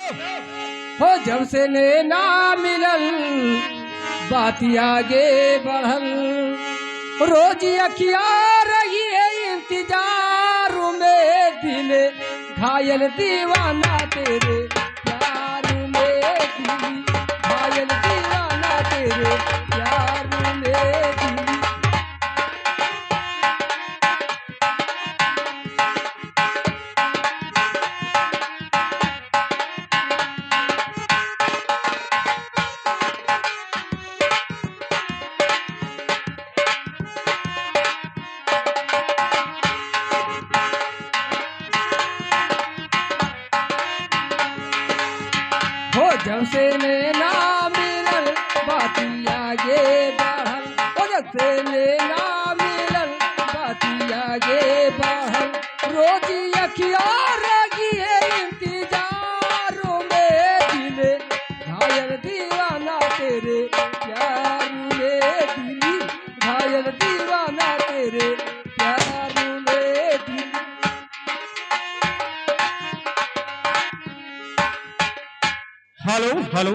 हो जब से नैना मिलल बात आगे बढ़ल रोज अखिया रही है इंतजार में दिल घायल दीवाना तेरे प्यार में दिल घायल दीवाना तेरे प्यार में दिल। हो जब से नैना मिलल बाती आगे बढ़ल हो जब से नैना मिलल बाती आगे बढ़ल रोजी अखिया रही है इंतजारों में दिल घायल दीवाना तेरे प्यार में दिल घायल दीवाना तेरे प्यार में दिल। Hello hello